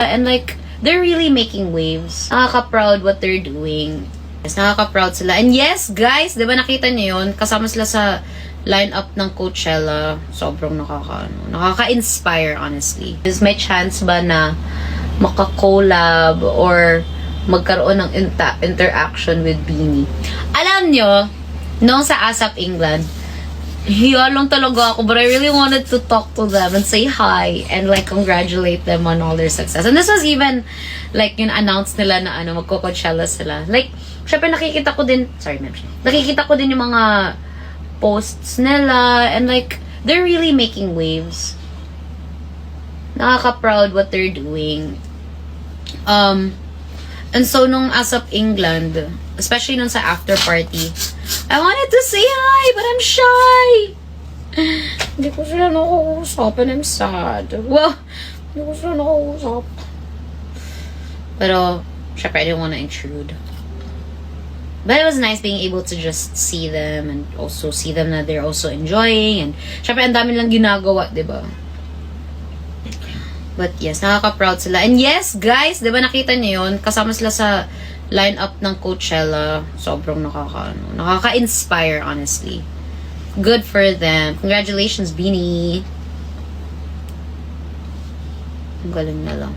And like, they're really making waves. Nakaka-proud what they're doing. Yes, nakaka-proud sila. And yes, guys, di ba nakita niyo yun? Kasama sila sa lineup ng Coachella. Sobrang nakaka-inspire, honestly. Is may chance ba na maka-collab or magkaroon ng interaction with BINI? Alam nyo, noong sa ASAP England, hiyalong talaga ako, but I really wanted to talk to them and say hi and like congratulate them on all their success. And this was even like yung announce nila na magko-Coachella sila. Like, syempre nakikita ko din yung mga posts nila and like they're really making waves. Nakaka-proud what they're doing. And so nung ASAP England, especially nung sa after party, I wanted to say hi, but I'm shy. Hindi ko sila nakausap and I'm sad. Well, hindi ko sila nakausap. Pero, syempre, I didn't want to intrude. But it was nice being able to just see them and also see them na they're also enjoying. And syempre, ang dami lang ginagawa, diba? But yes, nakaka-proud sila. And yes, guys, diba nakita niyo yun? Kasama sila sa lineup ng Coachella. Sobrang nakaka-inspire, honestly. Good for them. Congratulations, BINI. Ang galing na lang.